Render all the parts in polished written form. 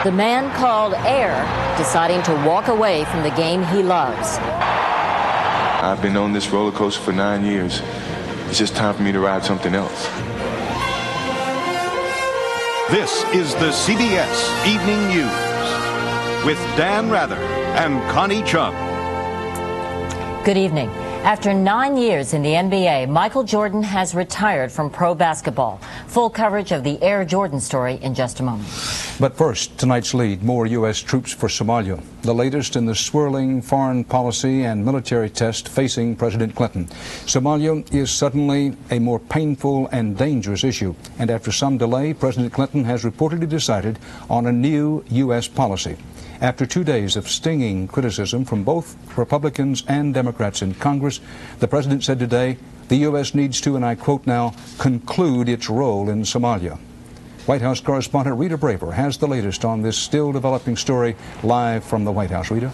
The man called Air deciding to walk away from the game he loves. I've been on this roller coaster for 9 years. It's just time for me to ride something else. This is the CBS Evening News with Dan Rather and Connie Chung. Good evening. After 9 years in the NBA, Michael Jordan has retired from pro basketball. Full coverage of the Air Jordan story in just a moment. But first, tonight's lead, more U.S. troops for Somalia, the latest in the swirling foreign policy and military test facing President Clinton. Somalia is suddenly a more painful and dangerous issue, and after some delay, President Clinton has reportedly decided on a new U.S. policy. After 2 days of stinging criticism from both Republicans and Democrats in Congress, the president said today the U.S. needs to, and I quote now, conclude its role in Somalia. White House correspondent Rita Braver has the latest on this still developing story live from the White House. Rita?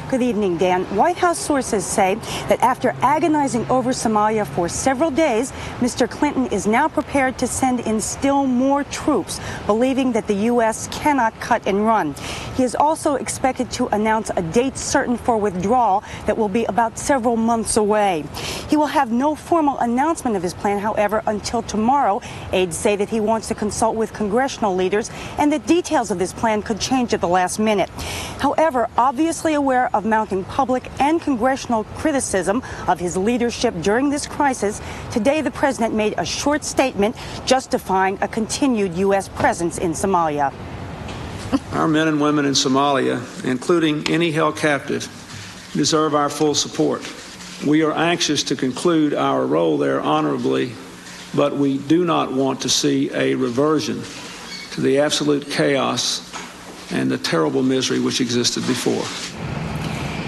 Good evening, Dan. White House sources say that after agonizing over Somalia for several days, Mr. Clinton is now prepared to send in still more troops, believing that the U.S. cannot cut and run. He is also expected to announce a date certain for withdrawal that will be about several months away. He will have no formal announcement of his plan, however, until tomorrow. Aides say that he wants to consult with congressional leaders and that details of this plan could change at the last minute. However, obviously aware of mounting public and congressional criticism of his leadership during this crisis, today the president made a short statement justifying a continued U.S. presence in Somalia. Our men and women in Somalia, including any held captive, deserve our full support. We are anxious to conclude our role there honorably, but we do not want to see a reversion to the absolute chaos and the terrible misery which existed before.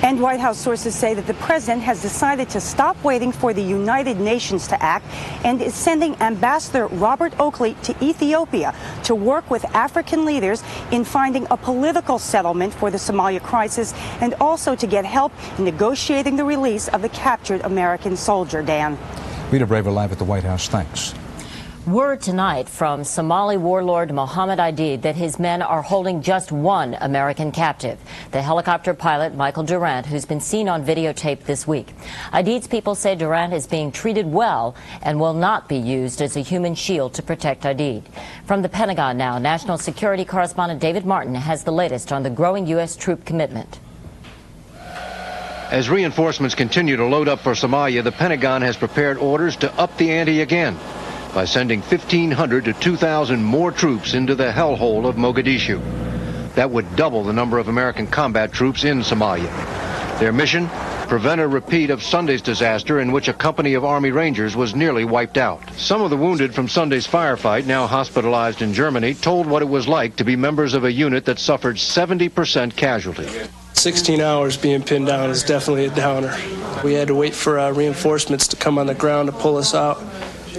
And White House sources say that the president has decided to stop waiting for the United Nations to act and is sending Ambassador Robert Oakley to Ethiopia to work with African leaders in finding a political settlement for the Somalia crisis and also to get help in negotiating the release of the captured American soldier. Dan. Rita Braver live at the White House. Thanks. Word tonight from Somali warlord Mohammed Aidid that his men are holding just one American captive, the helicopter pilot Michael Durant, who's been seen on videotape this week. Aidid's people say Durant is being treated well and will not be used as a human shield to protect Aidid. From the Pentagon now, National Security Correspondent David Martin has the latest on the growing U.S. troop commitment. As reinforcements continue to load up for Somalia, the Pentagon has prepared orders to up the ante again by sending 1,500 to 2,000 more troops into the hellhole of Mogadishu. That would double the number of American combat troops in Somalia. Their mission? Prevent a repeat of Sunday's disaster in which a company of Army Rangers was nearly wiped out. Some of the wounded from Sunday's firefight, now hospitalized in Germany, told what it was like to be members of a unit that suffered 70% casualty. 16 hours being pinned down is definitely a downer. We had to wait for reinforcements to come on the ground to pull us out.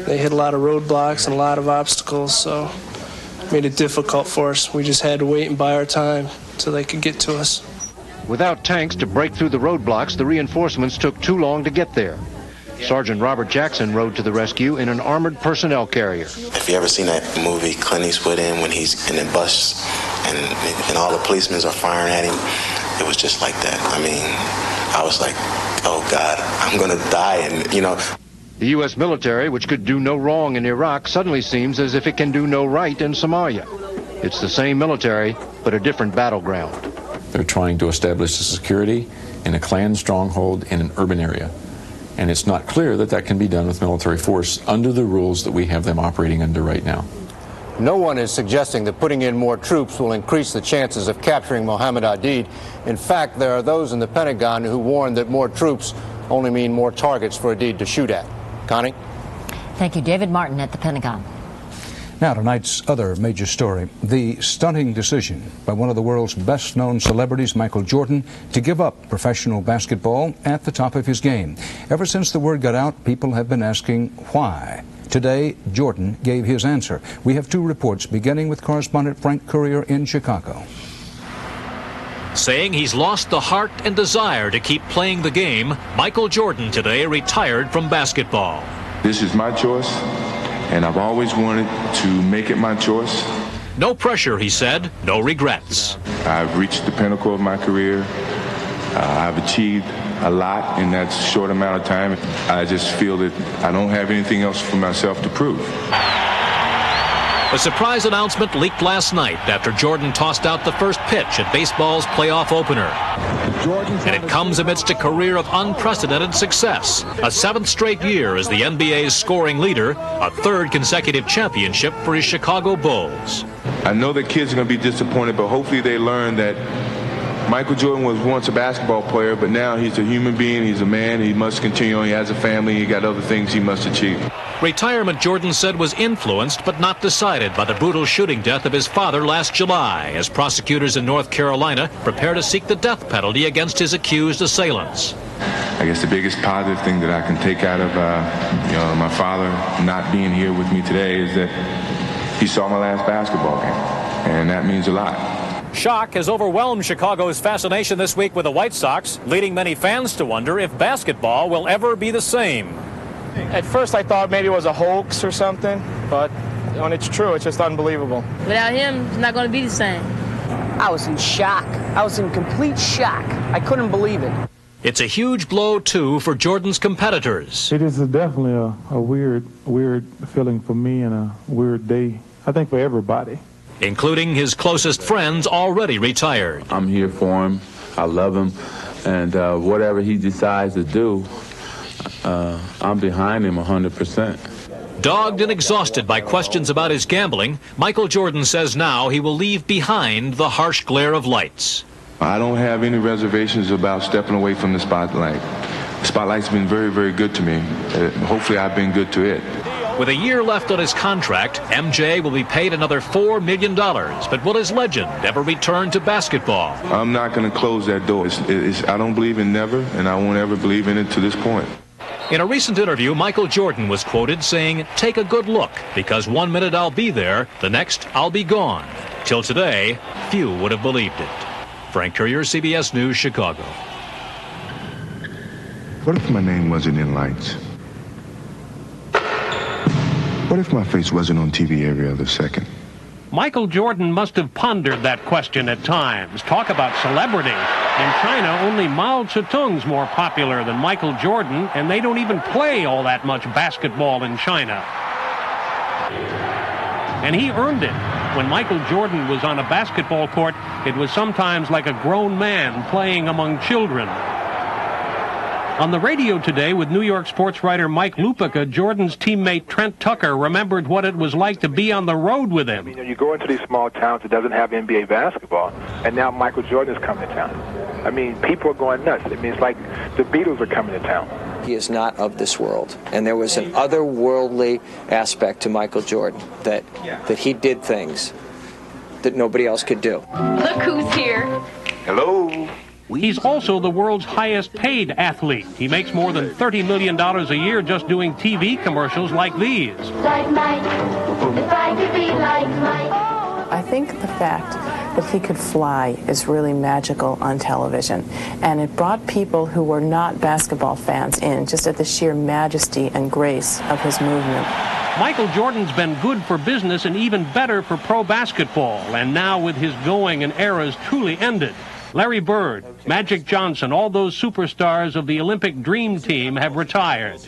They hit a lot of roadblocks and a lot of obstacles, so it made it difficult for us. We just had to wait and buy our time till they could get to us. Without tanks to break through the roadblocks, the reinforcements took too long to get there. Sergeant Robert Jackson rode to the rescue in an armored personnel carrier. If you ever seen that movie Clint Eastwood in when he's in the bus and all the policemen are firing at him, it was just like that. I mean, I was like, oh God, I'm going to die, and you know. The U.S. military, which could do no wrong in Iraq, suddenly seems as if it can do no right in Somalia. It's the same military, but a different battleground. They're trying to establish security in a clan stronghold in an urban area. And it's not clear that that can be done with military force under the rules that we have them operating under right now. No one is suggesting that putting in more troops will increase the chances of capturing Mohammed Aidid. In fact, there are those in the Pentagon who warn that more troops only mean more targets for Aidid to shoot at. Connie? Thank you, David Martin at the Pentagon. Now, tonight's other major story, the stunning decision by one of the world's best-known celebrities, Michael Jordan, to give up professional basketball at the top of his game. Ever since the word got out, people have been asking why. Today, Jordan gave his answer. We have two reports, beginning with correspondent Frank Courier in Chicago. Saying he's lost the heart and desire to keep playing the game, Michael Jordan today retired from basketball. This is my choice, and I've always wanted to make it my choice. No pressure, he said, no regrets. I've reached the pinnacle of my career. I've achieved a lot in that short amount of time. I just feel that I don't have anything else for myself to prove. A surprise announcement leaked last night after Jordan tossed out the first pitch at baseball's playoff opener. And it comes amidst a career of unprecedented success. A 7th straight year as the NBA's scoring leader, a 3rd consecutive championship for his Chicago Bulls. I know that kids are going to be disappointed, but hopefully they learn that Michael Jordan was once a basketball player, but now he's a human being, he's a man, he must continue on, he has a family, he got other things he must achieve. Retirement, Jordan said, was influenced but not decided by the brutal shooting death of his father last July, as prosecutors in North Carolina prepare to seek the death penalty against his accused assailants. I guess the biggest positive thing that I can take out of my father not being here with me today is that he saw my last basketball game, and that means a lot. Shock has overwhelmed Chicago's fascination this week with the White Sox, leading many fans to wonder if basketball will ever be the same. At first I thought maybe it was a hoax or something, but when it's true, it's just unbelievable. Without him, it's not going to be the same. I was in shock. I was in complete shock. I couldn't believe it. It's a huge blow, too, for Jordan's competitors. It is definitely a weird feeling for me and a weird day, I think, for everybody. Including his closest friends already retired. I'm here for him. I love him. And whatever he decides to do, I'm behind him 100%. Dogged and exhausted by questions about his gambling, Michael Jordan says now he will leave behind the harsh glare of lights. I don't have any reservations about stepping away from the spotlight. The spotlight's been very, very good to me. Hopefully I've been good to it. With a year left on his contract, MJ will be paid another $4 million. But will his legend ever return to basketball? I'm not going to close that door. I don't believe in never, and I won't ever believe in it to this point. In a recent interview, Michael Jordan was quoted saying, "Take a good look, because 1 minute I'll be there, the next I'll be gone." Till today, few would have believed it. Frank Courier, CBS News, Chicago. What if my name wasn't in lights? What if my face wasn't on TV every other second? Michael Jordan must have pondered that question at times. Talk about celebrity. In China, only Mao Zedong's more popular than Michael Jordan, and they don't even play all that much basketball in China. And he earned it. When Michael Jordan was on a basketball court, it was sometimes like a grown man playing among children. On the radio today with New York sports writer Mike Lupica, Jordan's teammate Trent Tucker remembered what it was like to be on the road with him. You go into these small towns that doesn't have NBA basketball, and now Michael Jordan is coming to town. I mean, people are going nuts. I mean, it's like the Beatles are coming to town. He is not of this world, and there was an otherworldly aspect to Michael Jordan, that he did things that nobody else could do. Look who's here. Hello. He's also the world's highest paid athlete. He makes more than $30 million a year just doing TV commercials like these. Like Mike, if I could be like Mike. I think the fact that he could fly is really magical on television. And it brought people who were not basketball fans in, just at the sheer majesty and grace of his movement. Michael Jordan's been good for business and even better for pro basketball. And now with his going, an era's truly ended. Larry Bird, Magic Johnson, all those superstars of the Olympic Dream Team have retired.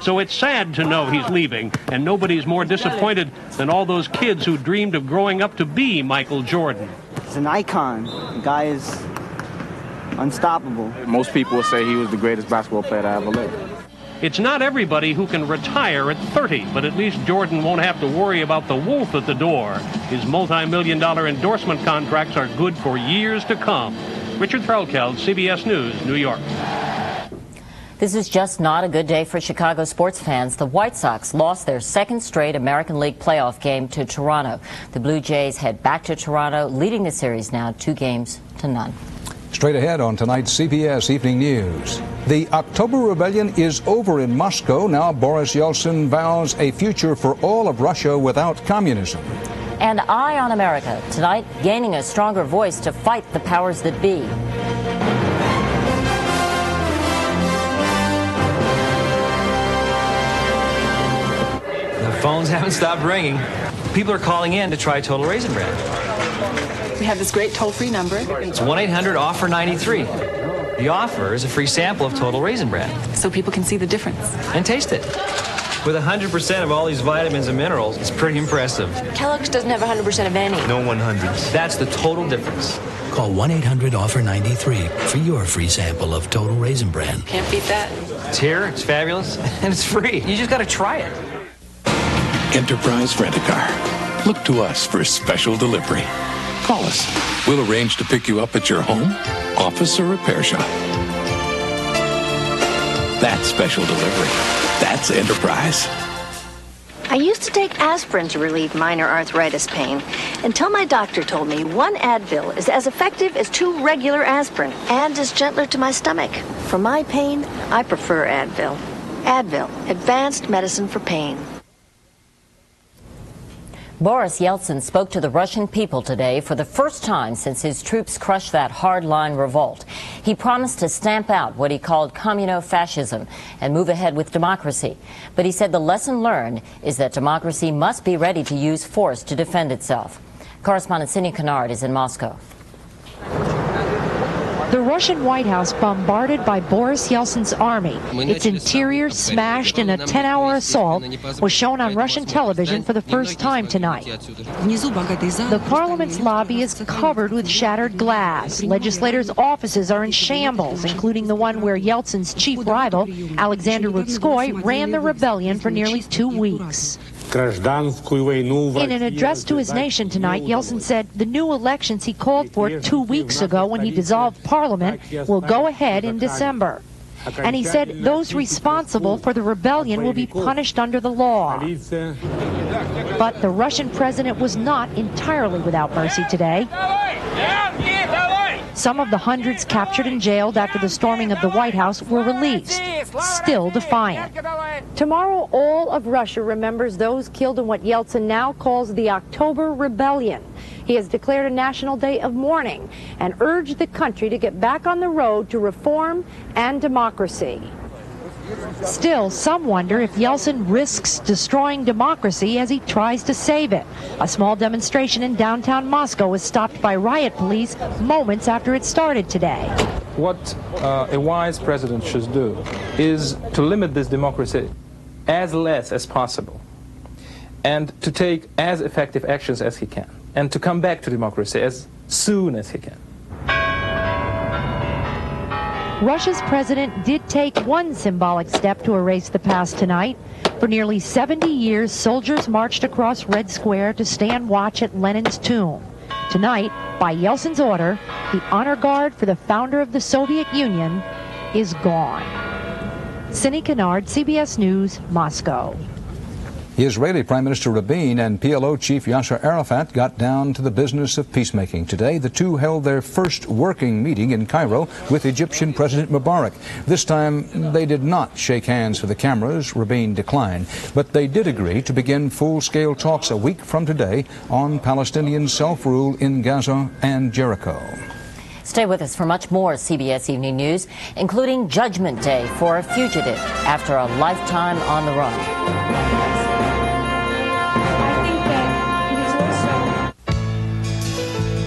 So it's sad to know he's leaving, and nobody's more disappointed than all those kids who dreamed of growing up to be Michael Jordan. He's an icon. The guy is unstoppable. Most people would say he was the greatest basketball player that ever lived. It's not everybody who can retire at 30, but at least Jordan won't have to worry about the wolf at the door. His multi-million-dollar endorsement contracts are good for years to come. Richard Threlkeld, CBS News, New York. This is just not a good day for Chicago sports fans. The White Sox lost their second straight American League playoff game to Toronto. The Blue Jays head back to Toronto, leading the series now 2-0. Straight ahead on tonight's CBS Evening News. The October Rebellion is over in Moscow. Now Boris Yeltsin vows a future for all of Russia without communism. And Eye on America tonight, gaining a stronger voice to fight the powers that be. The phones haven't stopped ringing. People are calling in to try Total Raisin Bran. We have this great toll-free number. It's 1-800-OFFER-93. The offer is a free sample of Total Raisin Bran. So people can see the difference. And taste it. With 100% of all these vitamins and minerals, it's pretty impressive. Kellogg's doesn't have 100% of any. No 100s. That's the total difference. Call 1-800-OFFER-93 for your free sample of Total Raisin Bran. Can't beat that. It's here, it's fabulous, and it's free. You just got to try it. Enterprise Rent-A-Car. Look to us for special delivery. Call us. We'll arrange to pick you up at your home, office, or repair shop. That's special delivery. That's Enterprise. I used to take aspirin to relieve minor arthritis pain until my doctor told me one Advil is as effective as 2 regular aspirin and is gentler to my stomach. For my pain, I prefer Advil. Advil, advanced medicine for pain. Boris Yeltsin spoke to the Russian people today for the first time since his troops crushed that hardline revolt. He promised to stamp out what he called communo-fascism and move ahead with democracy. But he said the lesson learned is that democracy must be ready to use force to defend itself. Correspondent Cindy Kennard is in Moscow. The Russian White House bombarded by Boris Yeltsin's army. Its interior smashed in a 10-hour assault was shown on Russian television for the first time tonight. The parliament's lobby is covered with shattered glass. Legislators' offices are in shambles, including the one where Yeltsin's chief rival, Alexander Rudskoy, ran the rebellion for nearly 2 weeks. In an address to his nation tonight, Yeltsin said the new elections he called for 2 weeks ago when he dissolved parliament will go ahead in December. And he said those responsible for the rebellion will be punished under the law. But the Russian president was not entirely without mercy today. Some of the hundreds captured and jailed after the storming of the White House were released, still defiant. Tomorrow, all of Russia remembers those killed in what Yeltsin now calls the October Rebellion. He has declared a national day of mourning and urged the country to get back on the road to reform and democracy. Still, some wonder if Yeltsin risks destroying democracy as he tries to save it. A small demonstration in downtown Moscow was stopped by riot police moments after it started today. What a wise president should do is to limit this democracy as less as possible and to take as effective actions as he can and to come back to democracy as soon as he can. Russia's president did take one symbolic step to erase the past tonight. For nearly 70 years, soldiers marched across Red Square to stand watch at Lenin's tomb. Tonight, by Yeltsin's order, the honor guard for the founder of the Soviet Union is gone. Cindy Kennard, CBS News, Moscow. Israeli Prime Minister Rabin and PLO Chief Yasser Arafat got down to the business of peacemaking. Today, the two held their first working meeting in Cairo with Egyptian President Mubarak. This time, they did not shake hands for the cameras. Rabin declined. But they did agree to begin full-scale talks a week from today on Palestinian self-rule in Gaza and Jericho. Stay with us for much more CBS Evening News, including Judgment Day for a fugitive after a lifetime on the run.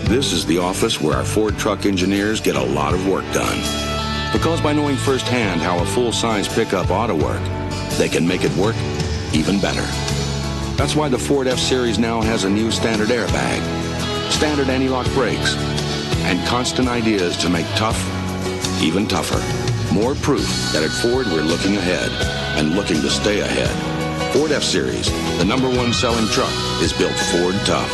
This is the office where our Ford truck engineers get a lot of work done. Because by knowing firsthand how a full-size pickup ought to work, they can make it work even better. That's why the Ford F-Series now has a new standard airbag, standard anti-lock brakes, and constant ideas to make tough even tougher. More proof that at Ford we're looking ahead and looking to stay ahead. Ford F-Series, the #1 selling truck, is built Ford tough.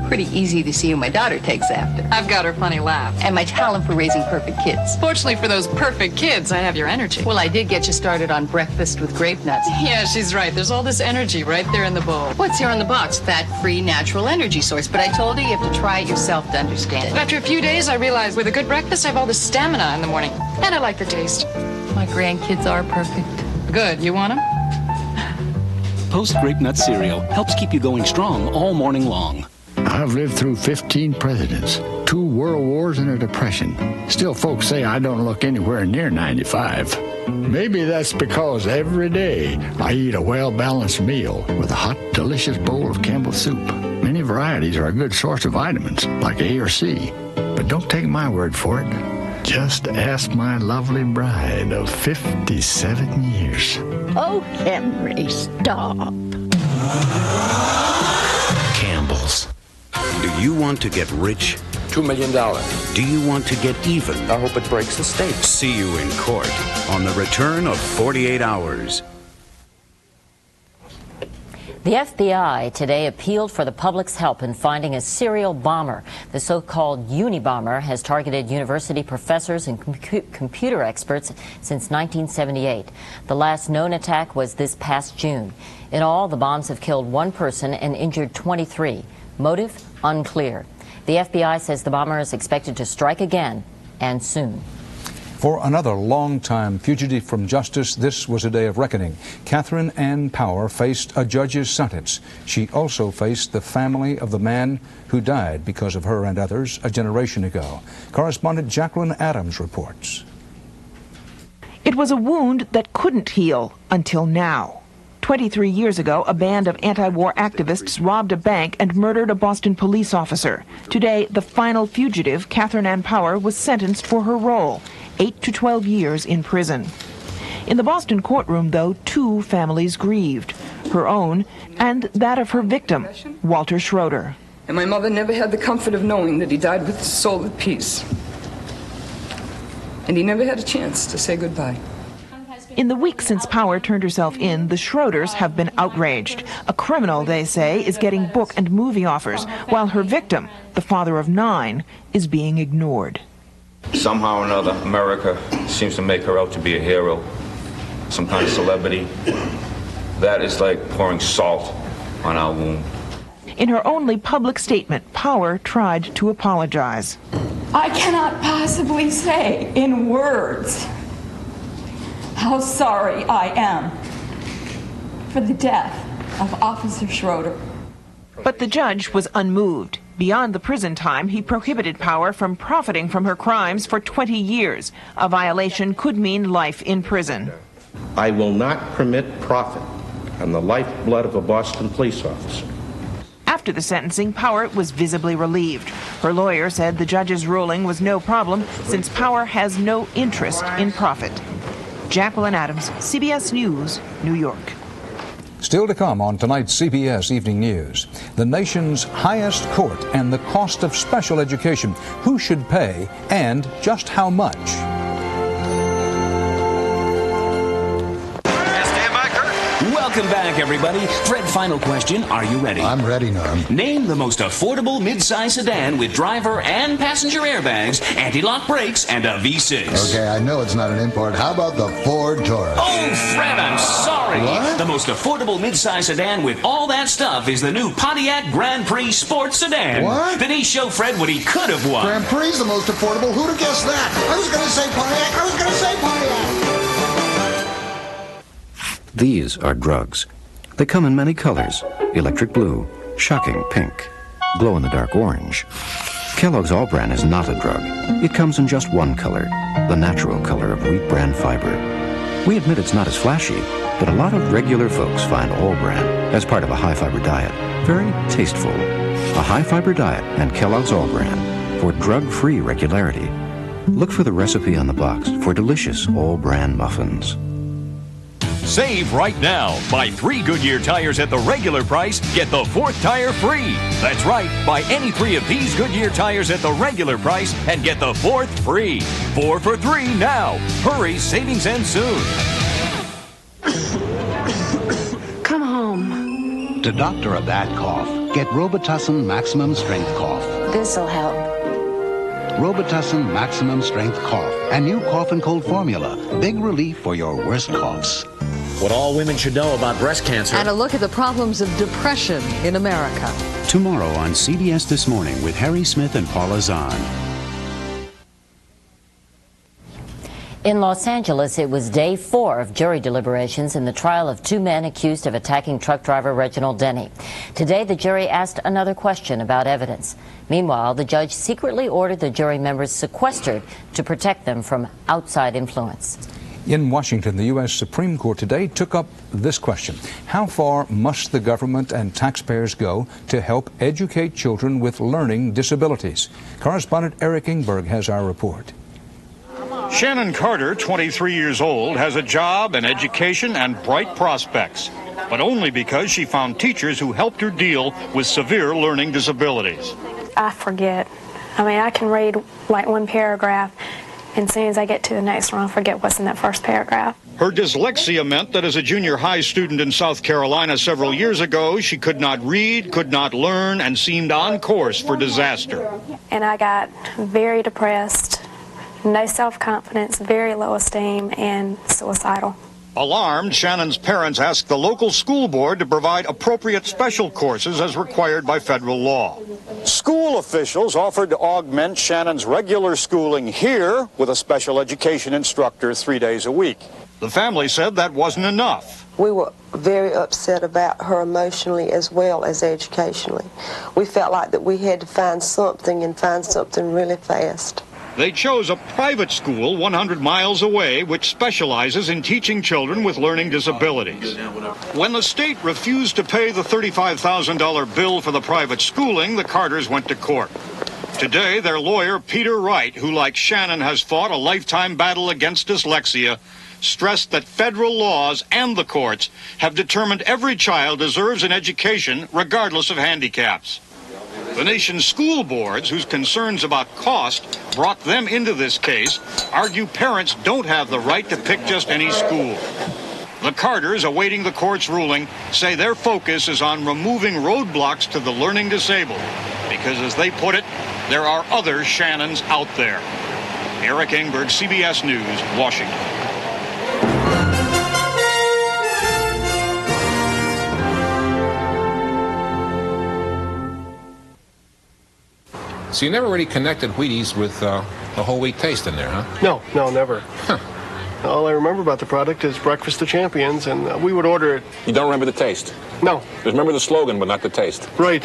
Pretty easy to see who my daughter takes after. I've got her funny laugh. And my talent for raising perfect kids. Fortunately for those perfect kids, I have your energy. Well, I did get you started on breakfast with grape nuts. Yeah, she's right. There's all this energy right there in the bowl. What's here on the box? Fat-free natural energy source. But I told her you have to try it yourself to understand it. After a few days, I realized with a good breakfast, I have all this stamina in the morning. And I like the taste. My grandkids are perfect. Good. You want them? Post Grape Nut cereal helps keep you going strong all morning long. I've lived through 15 presidents. 2 world wars and a depression. Still, folks say I don't look anywhere near 95. Maybe that's because every day I eat a well-balanced meal with a hot, delicious bowl of Campbell's soup. Many varieties are a good source of vitamins, like A or C. But don't take my word for it. Just ask my lovely bride of 57 years. Oh, Henry, stop. Campbell's. Do you want to get rich? $2 million. Do you want to get even? I hope it breaks the state. See you in court on the return of 48 Hours. The FBI today appealed for the public's help in finding a serial bomber. The so-called Unabomber has targeted university professors and computer experts since 1978. The last known attack was this past June. In all, the bombs have killed 1 person and injured 23. Motive? Unclear. The FBI says the bomber is expected to strike again, and soon. For another long-time fugitive from justice, this was a day of reckoning. Catherine Ann Power faced a judge's sentence. She also faced the family of the man who died because of her and others a generation ago. Correspondent Jacqueline Adams reports. It was a wound that couldn't heal until now. 23 years ago, a band of anti-war activists robbed a bank and murdered a Boston police officer. Today, the final fugitive, Catherine Ann Power, was sentenced for her role, 8 to 12 years in prison. In the Boston courtroom, though, 2 families grieved, her own and that of her victim, Walter Schroeder. And my mother never had the comfort of knowing that he died with his soul at peace. And he never had a chance to say goodbye. In the week since Power turned herself in, the Schroeders have been outraged. A criminal, they say, is getting book and movie offers, while her victim, the father of 9, is being ignored. Somehow or another, America seems to make her out to be a hero, some kind of celebrity. That is like pouring salt on our wound. In her only public statement, Power tried to apologize. I cannot possibly say in words how sorry I am for the death of Officer Schroeder. But the judge was unmoved. Beyond the prison time, he prohibited Power from profiting from her crimes for 20 years. A violation could mean life in prison. I will not permit profit on the lifeblood of a Boston police officer. After the sentencing, Power was visibly relieved. Her lawyer said the judge's ruling was no problem since Power has no interest in profit. Jacqueline Adams, CBS News, New York. Still to come on tonight's CBS Evening News. The nation's highest court and the cost of special education. Who should pay and just how much? Welcome back, everybody. Fred, final question. Are you ready? I'm ready, Norm. Name the most affordable mid-size sedan with driver and passenger airbags, anti-lock brakes, and a V6. Okay, I know it's not an import. How about the Ford Taurus? Oh, Fred, I'm sorry. What? The most affordable mid-size sedan with all that stuff is the new Pontiac Grand Prix Sports Sedan. What? Denise showed Fred what he could have won. Grand Prix is the most affordable. Who'd have guessed that? I was going to say Pontiac. These are drugs. They come in many colors: electric blue, shocking pink, glow-in-the-dark orange. Kellogg's All Bran is not a drug. It comes in just one color, the natural color of wheat bran fiber. We admit it's not as flashy, but a lot of regular folks find All Bran, as part of a high-fiber diet, very tasteful. A high-fiber diet and Kellogg's All Bran for drug-free regularity. Look for the recipe on the box for delicious All Bran muffins. Save right now. Buy 3 Goodyear tires at the regular price, get the 4th tire free. That's right. Buy any 3 of these Goodyear tires at the regular price and get the 4th free. 4 for 3 now. Hurry, savings end soon. Come home. To doctor a bad cough, get Robitussin Maximum Strength Cough. This'll help. Robitussin Maximum Strength Cough, a new cough and cold formula. Big relief for your worst coughs. What all women should know about breast cancer. And a look at the problems of depression in America. Tomorrow on CBS This Morning with Harry Smith and Paula Zahn. In Los Angeles, it was day 4 of jury deliberations in the trial of 2 men accused of attacking truck driver Reginald Denny. Today, the jury asked another question about evidence. Meanwhile, the judge secretly ordered the jury members sequestered to protect them from outside influence. In Washington, the U.S. Supreme Court today took up this question. How far must the government and taxpayers go to help educate children with learning disabilities? Correspondent Eric Ingberg has our report. Shannon Carter, 23 years old, has a job, an education, and bright prospects, but only because she found teachers who helped her deal with severe learning disabilities. I forget. I mean, I can read like one paragraph, and as soon as I get to the next one, I forget what's in that first paragraph. Her dyslexia meant that as a junior high student in South Carolina several years ago, she could not read, could not learn, and seemed on course for disaster. And I got very depressed, no self-confidence, very low esteem, and suicidal. Alarmed, Shannon's parents asked the local school board to provide appropriate special courses as required by federal law. School officials offered to augment Shannon's regular schooling here with a special education instructor 3 days a week. The family said that wasn't enough. We were very upset about her emotionally as well as educationally. We felt like that we had to find something and find something really fast. They chose a private school 100 miles away which specializes in teaching children with learning disabilities. When the state refused to pay the $35,000 bill for the private schooling, the Carters went to court. Today, their lawyer, Peter Wright, who like Shannon has fought a lifetime battle against dyslexia, stressed that federal laws and the courts have determined every child deserves an education regardless of handicaps. The nation's school boards, whose concerns about cost brought them into this case, argue parents don't have the right to pick just any school. The Carters, awaiting the court's ruling, say their focus is on removing roadblocks to the learning disabled, because as they put it, there are other Shannons out there. Eric Ingberg, CBS News, Washington. So you never really connected Wheaties with the whole wheat taste in there, huh? No, never. Huh. All I remember about the product is Breakfast of Champions, and we would order it. You don't remember the taste? No. Just remember the slogan, but not the taste? Right.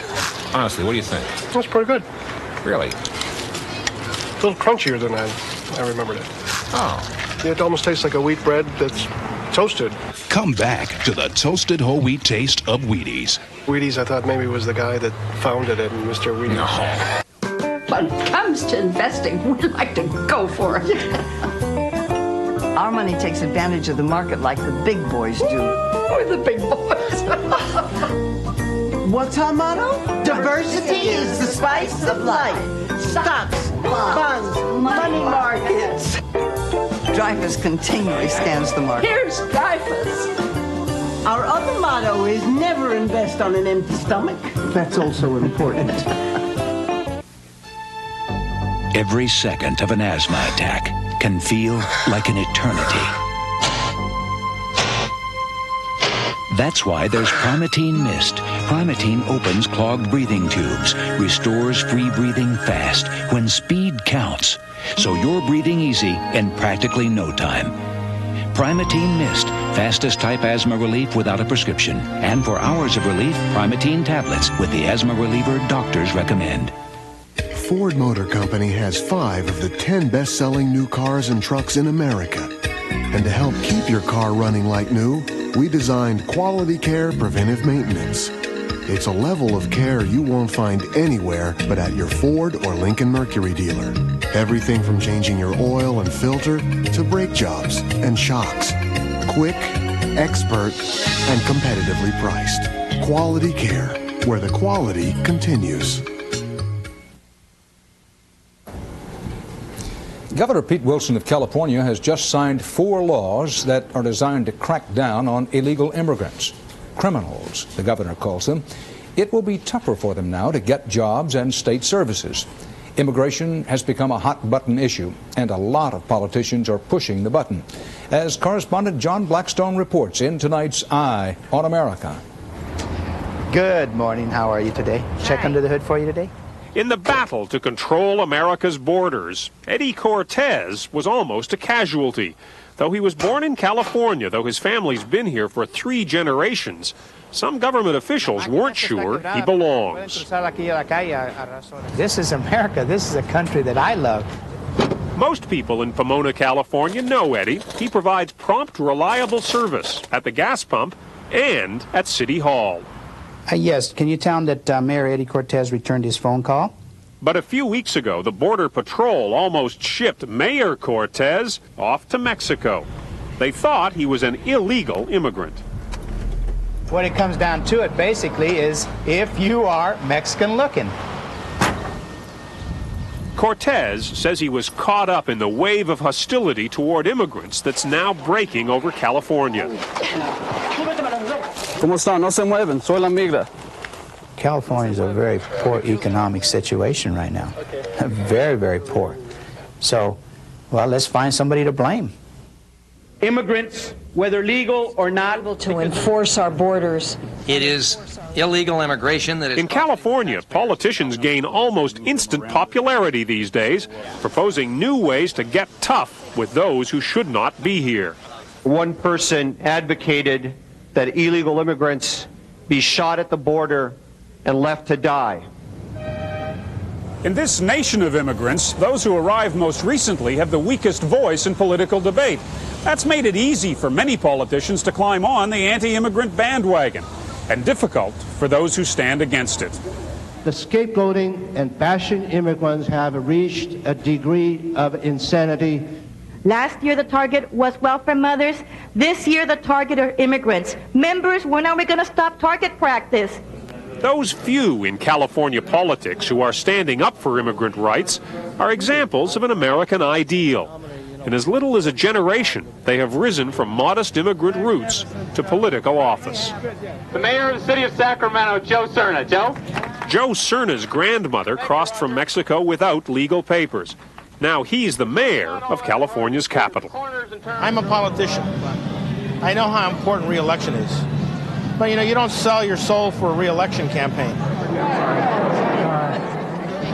Honestly, what do you think? That's pretty good. Really? A little crunchier than I remembered it. Oh. Yeah, it almost tastes like a wheat bread that's toasted. Come back to the toasted whole wheat taste of Wheaties. Wheaties, I thought maybe was the guy that founded it, Mr. Wheaties. No. When it comes to investing, we like to go for it. Our money takes advantage of the market like the big boys do. We're the big boys. What's our motto? Diversity is the spice of life. Stocks, bonds, money markets. Dreyfus continually scans the market. Here's Dreyfus. Our other motto is never invest on an empty stomach. That's also important. Every second of an asthma attack can feel like an eternity. That's why there's Primatene Mist. Primatene opens clogged breathing tubes, restores free breathing fast when speed counts, so you're breathing easy in practically no time. Primatene Mist, fastest type asthma relief without a prescription. And for hours of relief, Primatene tablets with the asthma reliever doctors recommend. Ford Motor Company has 5 of the 10 best-selling new cars and trucks in America. And to help keep your car running like new, we designed Quality Care Preventive Maintenance. It's a level of care you won't find anywhere but at your Ford or Lincoln Mercury dealer. Everything from changing your oil and filter to brake jobs and shocks. Quick, expert, and competitively priced. Quality Care, where the quality continues. Governor Pete Wilson of California has just signed 4 laws that are designed to crack down on illegal immigrants. Criminals, the governor calls them. It will be tougher for them now to get jobs and state services. Immigration has become a hot-button issue, and a lot of politicians are pushing the button. As correspondent John Blackstone reports in tonight's Eye on America. Good morning. How are you today? Check under the hood for you today? In the battle to control America's borders, Eddie Cortez was almost a casualty. Though he was born in California, though his family's been here for 3 generations, some government officials weren't sure he belongs. This is America. This is a country that I love. Most people in Pomona, California know Eddie. He provides prompt, reliable service at the gas pump and at City Hall. Yes, can you tell him that Mayor Eddie Cortez returned his phone call? But a few weeks ago, the Border Patrol almost shipped Mayor Cortez off to Mexico. They thought he was an illegal immigrant. What it comes down to it, basically, is if you are Mexican-looking. Cortez says he was caught up in the wave of hostility toward immigrants that's now breaking over California. ¿Cómo están? No se mueven. Soy la migra. California is a very poor economic situation right now. Very, very poor. So, well, let's find somebody to blame. Immigrants, whether legal or not, able to enforce our borders. It is illegal immigration that is... In California, politicians gain almost instant popularity these days, proposing new ways to get tough with those who should not be here. One person advocated that illegal immigrants be shot at the border and left to die. In this nation of immigrants, those who arrived most recently have the weakest voice in political debate. That's made it easy for many politicians to climb on the anti-immigrant bandwagon, and difficult for those who stand against it. The scapegoating and bashing immigrants have reached a degree of insanity. Last year, the target was welfare mothers. This year, the target are immigrants. Members, when are we going to stop target practice? Those few in California politics who are standing up for immigrant rights are examples of an American ideal. In as little as a generation, they have risen from modest immigrant roots to political office. The mayor of the city of Sacramento, Joe Cerna. Joe? Joe Cerna's grandmother crossed from Mexico without legal papers. Now he's the mayor of California's capital. I'm a politician. I know how important re-election is. But, you know, you don't sell your soul for a re-election campaign.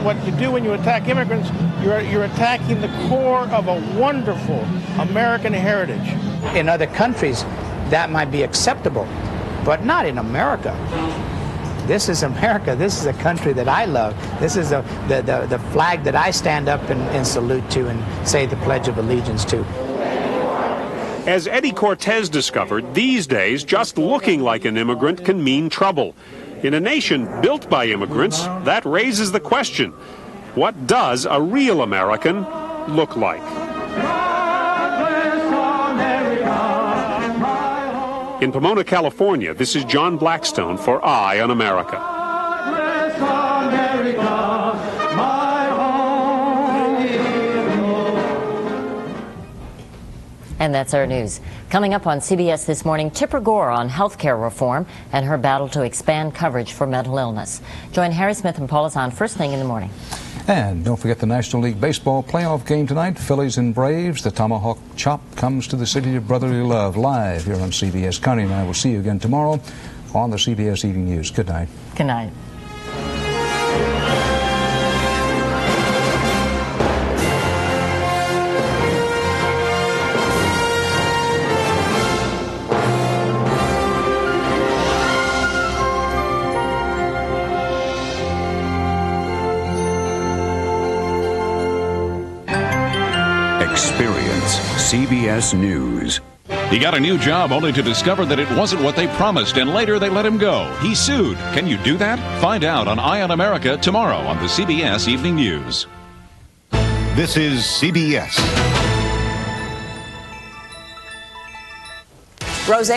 What you do when you attack immigrants, you're attacking the core of a wonderful American heritage. In other countries, that might be acceptable, but not in America. This is America. This is a country that I love. This is the flag that I stand up and salute to and say the Pledge of Allegiance to. As Eddie Cortez discovered, these days, just looking like an immigrant can mean trouble. In a nation built by immigrants, that raises the question, what does a real American look like? In Pomona, California, this is John Blackstone for Eye on America. And that's our news. Coming up on CBS this morning, Tipper Gore on health care reform and her battle to expand coverage for mental illness. Join Harry Smith and Paula Zahn first thing in the morning. And don't forget the National League Baseball playoff game tonight, Phillies and Braves. The Tomahawk Chop comes to the city of brotherly love live here on CBS. Connie and I will see you again tomorrow on the CBS Evening News. Good night. Good night. Experience CBS News. He got a new job only to discover that it wasn't what they promised, and later they let him go. He sued. Can you do that? Find out on Eye on America tomorrow on the CBS Evening News. This is CBS. Rose